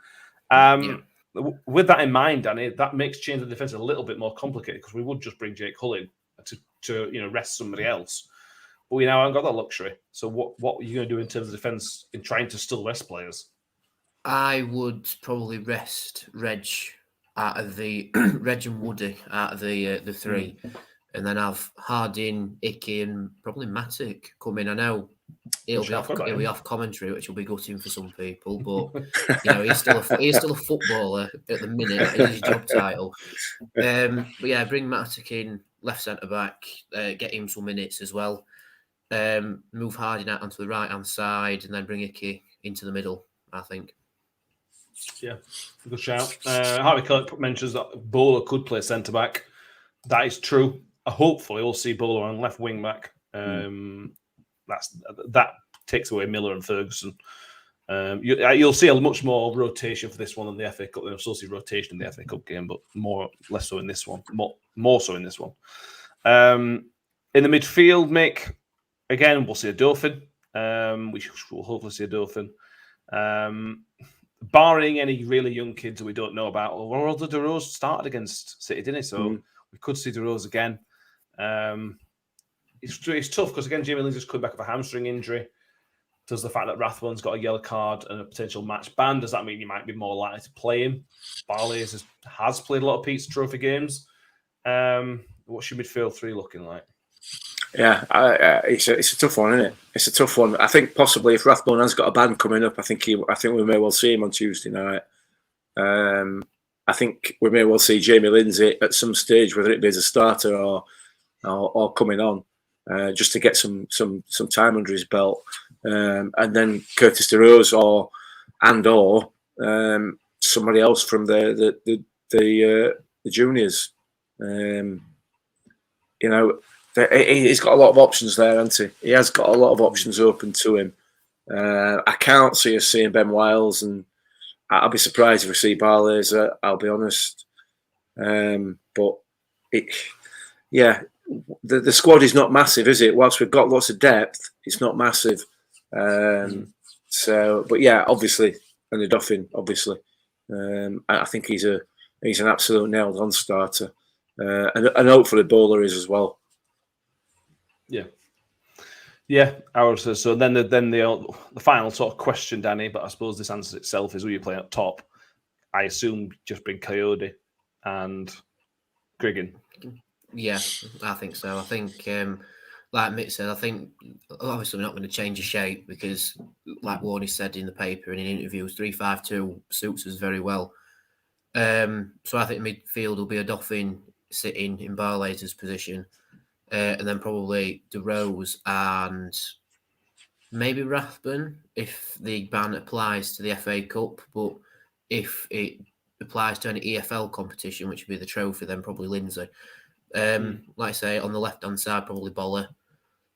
With that in mind, Danny, that makes change of defence a little bit more complicated because we would just bring Jake Hull in to rest somebody else. But we now haven't got that luxury. So what are you going to do in terms of defence in trying to still rest players? I would probably rest Reg out of the Reg and Woody out of the three, and then have Harding, Icky, and probably Matic come in. I know he'll be off commentary, which will be gutting for some people, but he's still a footballer at the minute. That is his job title. But yeah, bring Matic in, left centre back, get him some minutes as well. Move Harding out onto the right hand side, and then bring Icky into the middle, I think. Yeah, good shout. Harvey Kellett mentions that Bowler could play centre back. That is true. Hopefully, we'll see Bowler on left wing back. That takes away Miller and Ferguson. You'll see a much more rotation for this one than the FA Cup. You'll still see rotation in the FA Cup game, but less so in this one. More so in this one. In the midfield, Mick, again, we'll see a Dauphin. We'll hopefully see a Dauphin. Barring any really young kids that we don't know about. Well, De Rose started against City, didn't he? So we could see De Rose again. It's tough because, again, Jamie Ling's just coming back with a hamstring injury. Does the fact that Rathbone's got a yellow card and a potential match ban, does that mean you might be more likely to play him? Barley's has played a lot of Pizza Trophy games. What's your midfield three looking like? Yeah, it's a tough one, isn't it? It's a tough one. I think possibly if Rathbone has got a ban coming up, I think we may well see him on Tuesday night. I think we may well see Jamie Lindsay at some stage, whether it be as a starter or coming on, just to get some time under his belt, and then Curtis De Rose or somebody else from the juniors. He's got a lot of options there, hasn't he? He has got a lot of options open to him. I can't see us seeing Ben Wiles, and I'll be surprised if we see Barley's. I'll be honest. But the squad is not massive, is it? Whilst we've got lots of depth, it's not massive. But yeah, obviously, and the Dauphin, obviously. I think he's an absolute nailed-on starter, and hopefully Bowler is as well. Yeah. So then the final sort of question, Danny, but I suppose this answers itself, is who you play up top. I assume just bring Coyote and Griggin. Yeah, I think so. I think, like Mick said, I think obviously we're not going to change the shape because, like Warney said in the paper and in interviews, 3-5-2 suits us very well. So I think midfield will be a Dauphin sitting in Barley's position. And then probably De Rose and maybe Rathbone if the ban applies to the FA Cup. But if it applies to any EFL competition, which would be the trophy, then probably Lindsay. Like I say, on the left-hand side, probably Boller.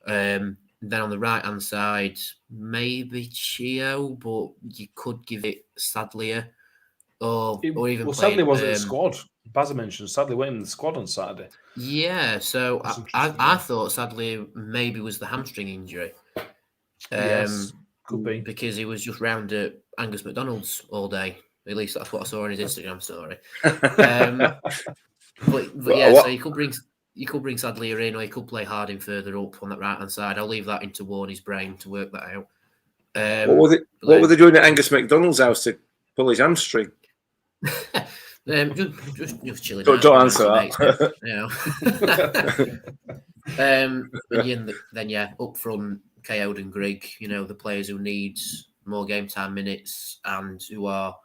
Then on the right-hand side, maybe Chio, but you could give it Sadlier. Or even Sadly wasn't in the squad. Bazza mentioned Sadly went in the squad on Saturday. Yeah, so I thought Sadly maybe was the hamstring injury. Yes, could be. Because he was just round at Angus McDonald's all day. At least that's what I saw on his Instagram story. But yeah, so you could bring Sadlier in, or you could play Harding further up on that right hand side. I'll leave that into Warney's brain to work that out. What were they doing at Angus McDonald's house to pull his hamstring? Just chilling. Don't answer that. Then up front, KO'd and Grigg. The players who need more game time minutes and who are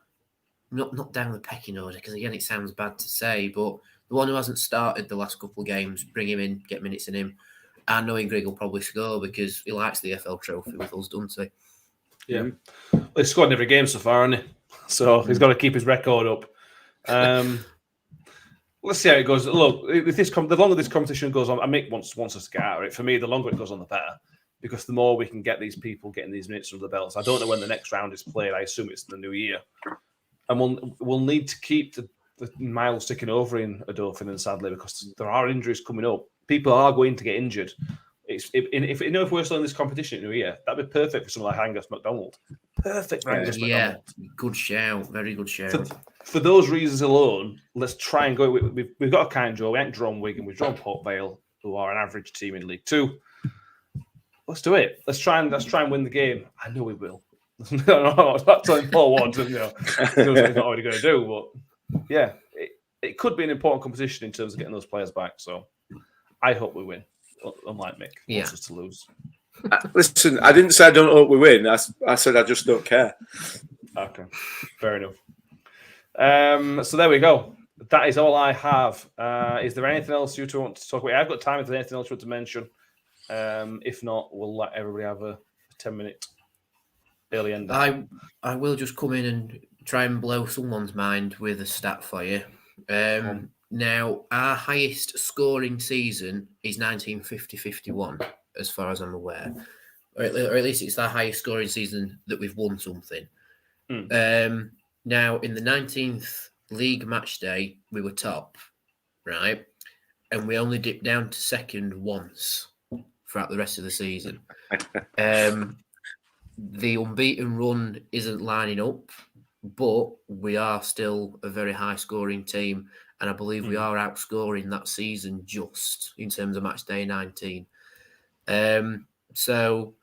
not down the pecking order. Because again, it sounds bad to say, but the one who hasn't started the last couple of games, bring him in, get minutes in him. And knowing Grigg will probably score because he likes the FL trophy with us, doesn't he? Yeah, he's scored in every game so far, hasn't he? So he's got to keep his record up. let's see how it goes. Look, if the longer this competition goes on, Mick wants us to get out of it. For me, the longer it goes on, the better, because the more we can get these people getting these minutes under the belts. I don't know when the next round is played. I assume it's in the new year, and we'll need to keep the miles ticking over in Dauphin, sadly, because there are injuries coming up. People are going to get injured. If we're still in this competition in the new year, that'd be perfect for someone like Angus MacDonald. Perfect for Angus MacDonald. Good shout. Very good shout. For those reasons alone, let's try and go. We've got a kind draw. We ain't drawn Wigan. We've drawn Port Vale, who are an average team in League Two. Let's do it. Let's try and win the game. I know we will. No, it's not telling Paul what to know what he's not already going to do. But yeah, it could be an important competition in terms of getting those players back. So I hope we win. Unlike Mick, wants us to lose. Listen, I didn't say I don't hope we win. I said I just don't care. Okay, fair enough. So there we go. That is all I have. Is there anything else you two want to talk about? I've got time if there's anything else you want to mention. If not, we'll let everybody have a 10-minute early end. I will just come in and try and blow someone's mind with a stat for you. Now, our highest scoring season is 1950-51, as far as I'm aware. Or at least it's the highest scoring season that we've won something. Now, in the 19th league match day, we were top, right? And we only dipped down to second once throughout the rest of the season. The unbeaten run isn't lining up, but we are still a very high-scoring team. And I believe we are outscoring that season just in terms of match day 19. So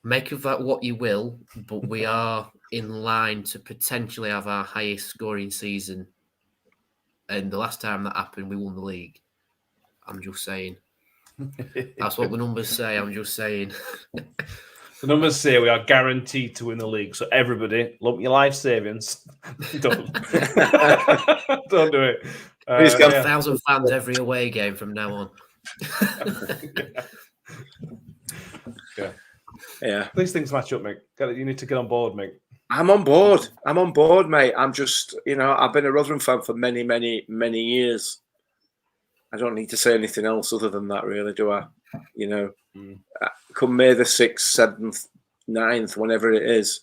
make of that what you will, but we are in line to potentially have our highest scoring season. And the last time that happened, we won the league. I'm just saying. That's what the numbers say. I'm just saying. The numbers say we are guaranteed to win the league. So everybody, lump your life savings. Don't do it. We've got 1,000 fans every away game from now on. Yeah. These things match up, mate. You need to get on board, mate. I'm on board, mate. I'm just, I've been a Rotherham fan for many, many, many years. I don't need to say anything else other than that, really, do I? Come May the 6th, 7th, 9th, whenever it is,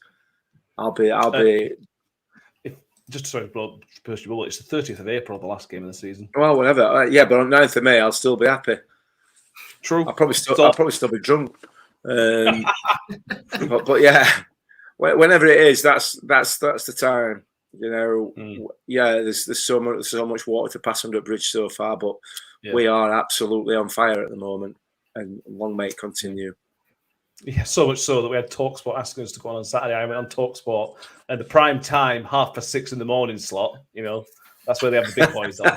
I'll be. Just sorry, burst your bubble. It's the 30th of April, the last game of the season. Well, whatever. But on 9th of May, I'll still be happy. True. I'll probably still be drunk. But yeah, whenever it is, that's the time. There's so much water to pass under the bridge so far, but we are absolutely on fire at the moment, and long may it continue. Yeah, so much so that we had TalkSport asking us to go on Saturday. I went on TalkSport at the prime time, 6:30 in the morning slot. That's where they have the big boys on.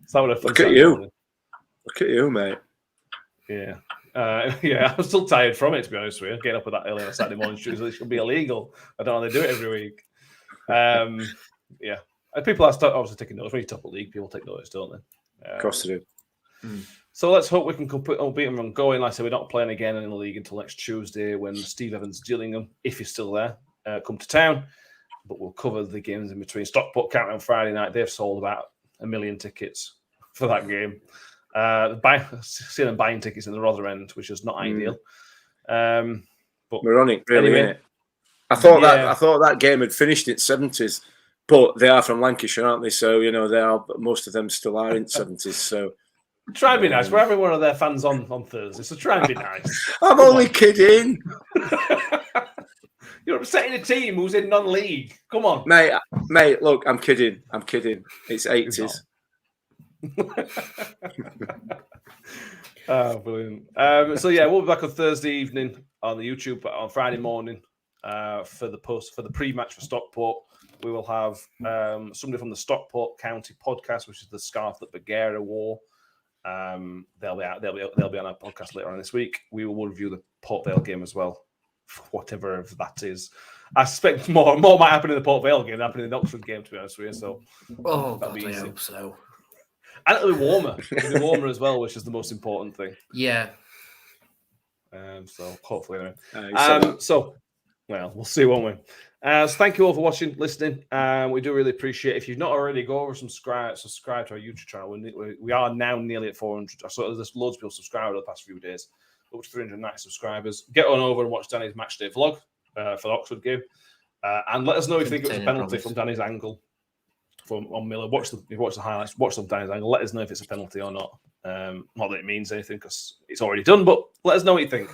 So Look at you. Look at you, mate. Yeah. I'm still tired from it, to be honest with you. Getting up at that early on a Saturday morning it should be illegal. I don't know how they do it every week. And people are obviously taking notice. When you top a league, people take notice, don't they? Of course they do. So let's hope we can put unbeaten run going. Like I said, we're not playing again in the league until next Tuesday when Steve Evans Gillingham, if he's still there, come to town. But we'll cover the games in between. Stockport County on Friday night. They've sold about 1 million tickets for that game. Seeing them buying tickets in the Rotherham end, which is not ideal. But we're on it, really. Anyway, I thought that game had finished in 70s, but they are from Lancashire, aren't they? So they are. Most of them still are in 70s. So try and be nice. We're having one of their fans on Thursday, so try and be nice. I'm only kidding. You're upsetting a team who's in non-league. Come on, mate. Look, I'm kidding. It's 80s. Brilliant. So we'll be back on Thursday evening on the YouTube, but on Friday morning for the pre-match for Stockport. We will have somebody from the Stockport County podcast, which is the scarf that Bagheera wore. They'll be on our podcast later on this week. We will review the Port Vale game as well, whatever that is. I suspect more might happen in the Port Vale game than happen in the Oxford game, to be honest with you. So, God, I hope so. And it'll be warmer. It'll be warmer as well, which is the most important thing. Yeah. So hopefully, anyway. We'll see, won't we? So thank you all for watching, listening. We do really appreciate it. If you've not already, go over and subscribe to our YouTube channel. We are now nearly at 400. So there's loads of people subscribed over the past few days. Up to 390 subscribers. Get on over and watch Danny's matchday vlog for the Oxford game. And let us know if you think it was a penalty from Danny's angle on Miller. Watch the highlights. Watch some Danny's angle. Let us know if it's a penalty or not. Not that it means anything because it's already done, but let us know what you think.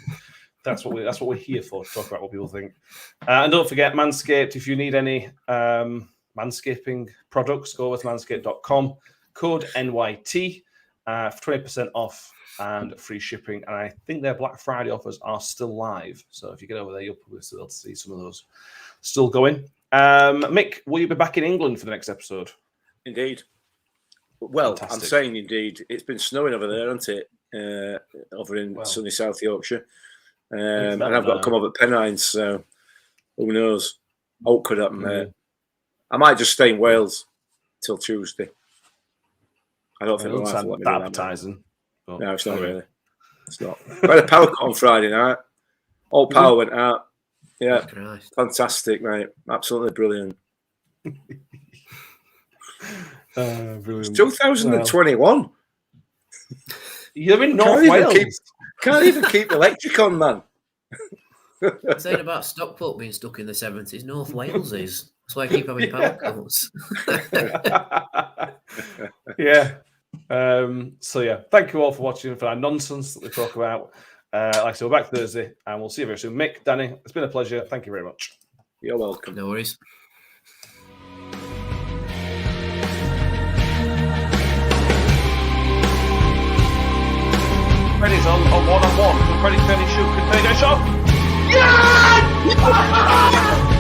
That's what we're here for, to talk about what people think. And don't forget, Manscaped, if you need any manscaping products, go over to manscaped.com, code NYT for 20% off and free shipping. And I think their Black Friday offers are still live. So if you get over there, you'll probably still be able to see some of those still going. Mick, will you be back in England for the next episode? Indeed. Well, Fantastic. I'm saying indeed. It's been snowing over there, hasn't it? Over in sunny South Yorkshire. And I've got to come up at Pennines, so who knows? What could happen there? I might just stay in Wales till Tuesday. I don't think it's advertising. No, it's not really. It's not. I had a power cut on Friday night. All power went out. Yeah, fantastic, mate. Absolutely brilliant. Brilliant. It's 2021. You're in North Wales. Can't even keep the electric on, man. Saying about Stockport being stuck in the 70s, North Wales is. That's why I keep having power cuts. Yeah. So, yeah, thank you all for watching for our nonsense that we talk about. Like I said, we're back Thursday, and we'll see you very soon. Mick, Danny, it's been a pleasure. Thank you very much. You're welcome. No worries. Freddie's on one-on-one. Can Freddie finish shoot? Can Freddie go shot? Yeah!